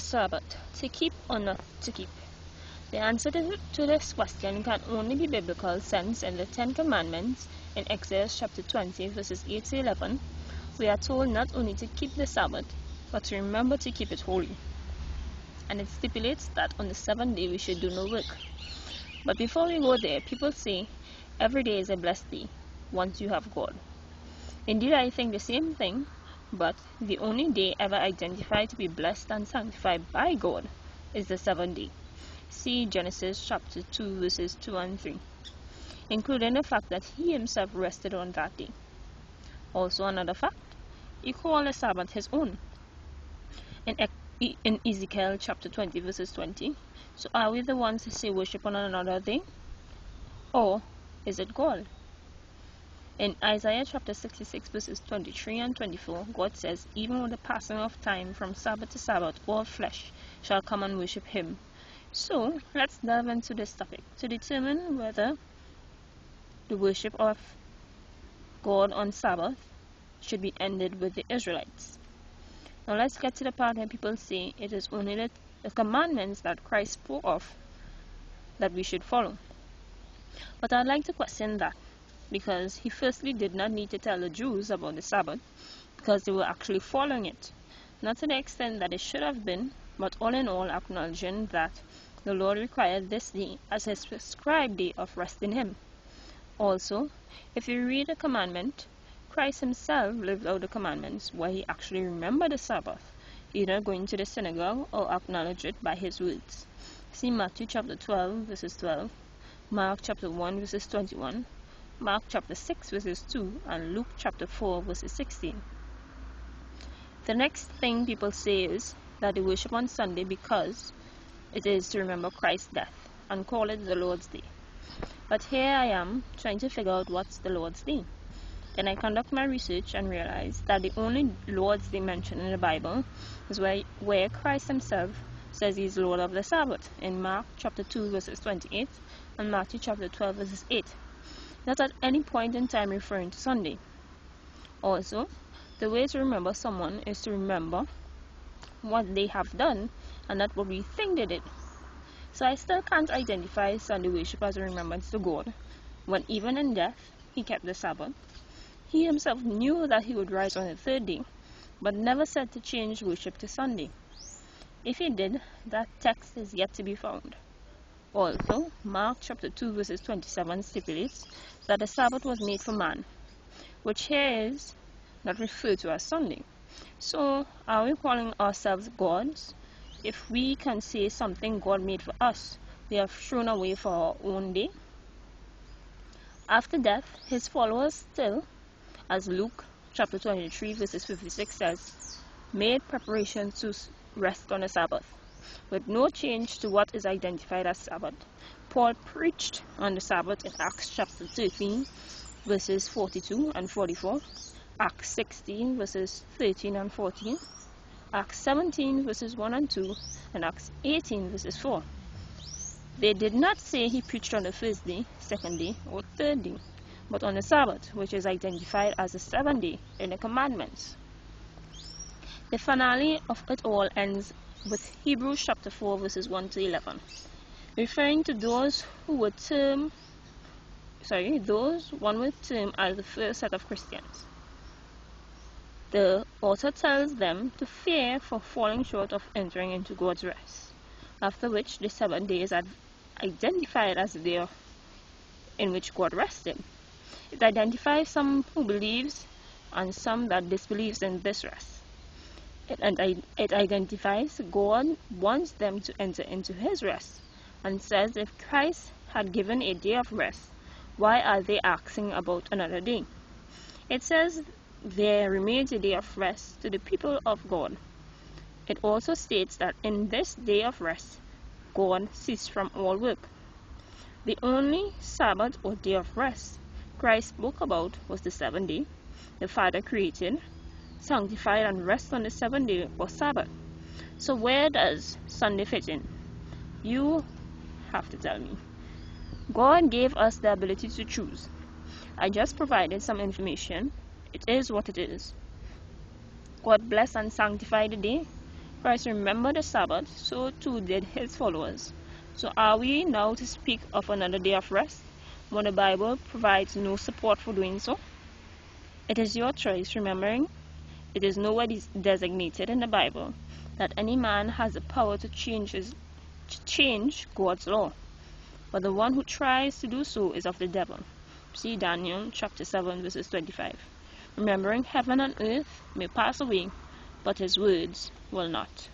Sabbath, to keep or not to keep? The answer to this question can only be biblical, since in the Ten Commandments in Exodus chapter 20 verses 8 to 11, we are told not only to keep the Sabbath, but to remember to keep it holy. And it stipulates that on the seventh day we should do no work. But before we go there, people say every day is a blessed day once you have God. Indeed, I think the same thing, but the only day ever identified to be blessed and sanctified by God is the seventh day. See Genesis chapter 2 verses 2 and 3, including the fact that he himself rested on that day. Also another fact, he called the Sabbath his own. In Ezekiel chapter 20 verses 20, so are we the ones to say worship on another day? Or is it God? In Isaiah chapter 66 verses 23 and 24, God says, even with the passing of time from Sabbath to Sabbath, all flesh shall come and worship him. So let's delve into this topic to determine whether the worship of God on Sabbath should be ended with the Israelites. Now let's get to the part where people say it is only the commandments that Christ spoke of that we should follow. But I'd like to question that, because he firstly did not need to tell the Jews about the Sabbath, because they were actually following it. Not to the extent that it should have been, but all in all acknowledging that the Lord required this day as his prescribed day of rest in him. Also, if you read the commandment, Christ himself lived out the commandments where he actually remembered the Sabbath, either going to the synagogue or acknowledge it by his words. See Matthew chapter 12 verses 12, Mark chapter 1 verses 21, Mark chapter 6 verses 2, and Luke chapter 4 verses 16. The next thing people say is that they worship on Sunday because it is to remember Christ's death and call it the Lord's Day. But here I am trying to figure out what's the Lord's Day. Then I conduct my research and realize that the only Lord's Day mentioned in the Bible is where Christ himself says he is Lord of the Sabbath in Mark chapter 2 verses 28 and Matthew chapter 12 verses 8. Not at any point in time referring to Sunday. Also, the way to remember someone is to remember what they have done and not what we think they did. So I still can't identify Sunday worship as a remembrance to God, when even in death he kept the Sabbath. He himself knew that he would rise on the third day, but never said to change worship to Sunday. If he did, that text is yet to be found. Also, Mark chapter 2 verses 27 stipulates that the Sabbath was made for man, which here is not referred to as Sunday. So, are we calling ourselves gods? If we can say something God made for us, they have thrown away for our own day? After death, his followers still, as Luke chapter 23 verses 56 says, made preparations to rest on the Sabbath, with no change to what is identified as Sabbath. Paul preached on the Sabbath in Acts chapter 13 verses 42 and 44, Acts 16 verses 13 and 14, Acts 17 verses 1 and 2, and Acts 18 verses 4. They did not say he preached on the first day, second day, or third day, but on the Sabbath, which is identified as the seventh day in the commandments. The finale of it all ends with Hebrews chapter 4 verses 1 to 11, referring to those one would term as the first set of Christians. The author tells them to fear for falling short of entering into God's rest, after which the seventh day is identified as the day in which God rested. It identifies some who believes and some that disbelieves in this rest. It identifies God wants them to enter into his rest, and says if Christ had given a day of rest, why are they asking about another day? It says there remains a day of rest to the people of God. It also states that in this day of rest, God ceased from all work. The only Sabbath or day of rest Christ spoke about was the seventh day. The Father created, sanctified, and rest on the seventh day or Sabbath. So where does Sunday fit in? You have to tell me. God gave us the ability to choose. I just provided some information. It is what it is. God bless and sanctify the day. Christ remembered the Sabbath, so too did his followers. So are we now to speak of another day of rest when the Bible provides no support for doing so? It is your choice, remembering it is nowhere designated in the Bible that any man has the power to change God's law. But the one who tries to do so is of the devil. See Daniel chapter 7 verses 25. Remembering heaven and earth may pass away, but his words will not.